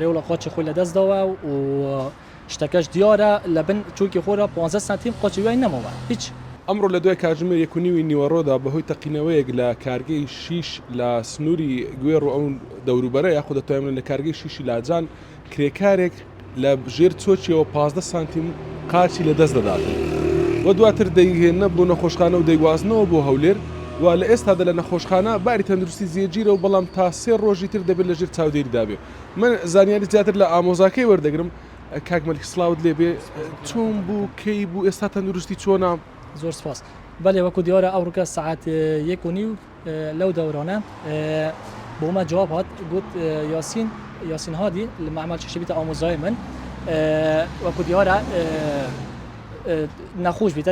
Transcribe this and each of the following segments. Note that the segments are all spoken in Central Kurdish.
ولا قاچ خوی لدست داوا و اشتکاش دیاره لبن چوکی خورا 15 سانتیم قاچ وی نموه هیچ. ئەمڕۆ لە دوای کاتژمێر 1:30 نیوەڕۆدا بەهۆی تەقینەوەیەک لە کارگەی شیش لە سنووری گوێڕ و ئەو دەوروبەرە یاخود دەتوانین لە کارگەی شیشی لاجان کرێکارێک لە ژێر چۆچیەوە 15 سانتیم قاچی لەدەست دەداتن و دواتر دەیهێنە بۆ نەخۆشخانە و دەیگوازنەوە بۆ هەولێر و لە ئێستادا لە نەخۆشخانە باری تەندروستی جێگیرە و بەڵام تا 3 ڕۆژی تر دەبێت لە ژێر چاودێریدا بێ. من زانیاری زیاتر لە ئامۆزاکەی وەردەگرم. کاک مەلکی سڵاوت لێبێ، چۆن بوو کەی بوو ئێستا تەندروستی چۆنە؟ زۆر سپاس. بەڵێ وەکو دیارە ئەوڕۆکە سەعات 1:30 لەو دەورانە بۆ مە جواب هات گوت یاسین هادی لە معمل چشەبیتە ئامۆزای من وەکو دیارە نەخۆش بیت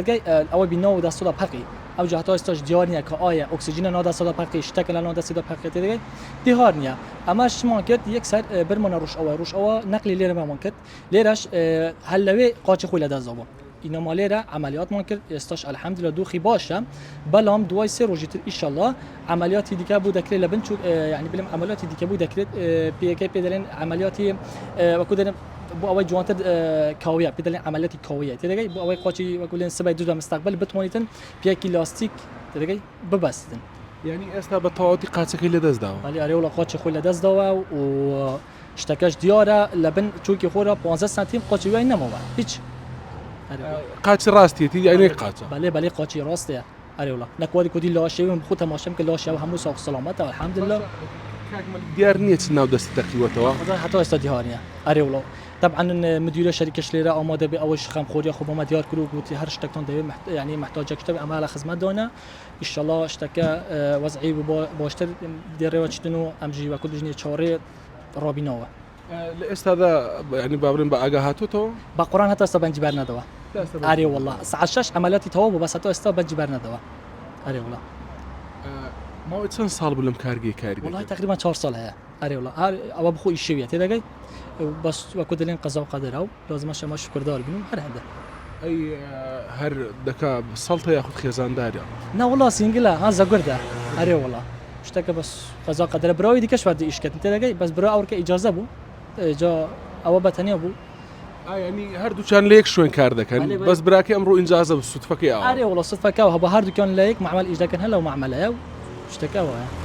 ئەوە بینەوە دەستۆدا پەقی ئەو جا هەتا ئێستاش دیار نییە کە ئایا ئۆکسیژنە نادەسەدا پەقی شتێکە لە نادەسەدا پەقی تێدەگەی دیار نییە. ئەمە شتمان کرد یەکسەر برمانە ڕۆژئەوە نەقلی لێرە مامان کرد لێرەش هەل لەوێ قاچی خۆی لەدەستداوە. اینما لێرە عملیاتمان کرد ئێستاش ئەلحەمدولیلا دۆخی باشە بەڵام دوای 3 ڕۆژی تر ئیشەڵڵا عملیاتی دیکە بوو دەکرێت لە بن یعنی بڵێم عملیاتی دیکە بوو دەکرێت پێەکەی پێ دەڵێن عملیاتی وەکو دەڵێن بۆ ئەوەی جوانتر کاویە پێ دەڵێن عملیاتی کاویە تێدەگەی بۆ ئەوەی قاچی وەکو دەڵێن سبەی دوو مستەقبل بتوانیتن پێکی لاستیک تێدەگەی ببەستن. یعنی ئێستا بە تەواوەتی قاچەکەی لەدەستداوە. ولی ئەرێ وڵا قاچی خۆی لەدەستداوە و شتەکەش دیارە لە بن چوکی خۆرە 15 سانتیم قاچی وی نەماوە هیچ. قاچی ڕاستیەتی یعنی قاچە. بەڵێ قاچی ڕاستەیە. ئەرێ وڵا نەکوادی کودی لاشەوی خۆ تەماشەم کە لاشەوە هەموو ساغ سەلامەتە ئەلحەمدولیلا. دیار نییە چ ناو دەستی دەکەوێتەوە. هەتا ئێستا دیار نییە. ئەرێ وڵا طبعا مدیرە شەریکەش لێرە ئامادە بێ ئەوەش خەمخۆریە خۆ بۆمە دیار کرد و گوتی هەر شتێکتان دەوێت یعنی محتاجە شتێک ئەمە لە خزمەت دانا ئیشەڵڵا شتەکە وەزعی باشتر دێڕێوە چتن و ئەمژی وەکو دژنی چارێ ڕابینەوە. لە ئێستادا ینی بابرین بە ئاگا هاتوتەوە بە قورآن هەتا ئێستا بەنجی بەر نەدەوە. ئەرێ وڵا سەعات 6 عەمەلیاتی تەواو بوو بەس هەتا ئێستا بەنجی بەر نەدەوە. ئەرێ وڵا ماوەی چەند ساڵ بوو لەم کارگەی کاری دەکەیت؟ وڵای تقریبا 4 ساڵ هەیە. ئەرێ وڵا ئەوە بخۆی ئیشەویە تێدەگەی بەس وەکو دەڵێن قەزا و قەدەرە و لازمە شەمە شکردار بین و هەر هەندە. ئەی هەر دەکا سەڵتە یاخود خێزاندارە؟ نا وڵا سینگلە ها زەگوردە. ئەرێ وڵا شتەکە بەس قەزا قەدەرە براوی دیکەش وەردە ئیشکردن تێدەگەی بەس برا ئەوڕکە ئیجازە بوو جا ئەوە بەتەنیا بوو. ینی هەردووچان لە یەک شوێن کار دەکەن بەس براکە ئەمڕۆ ئینجازە سوتفەکەی ئەوە. ئەرێ وڵا سوتفەکەەوە بە هەردووکیان لە یەک معمەل ئیش دەکەن هەلە و معمەلەیە و شتەکەەوە.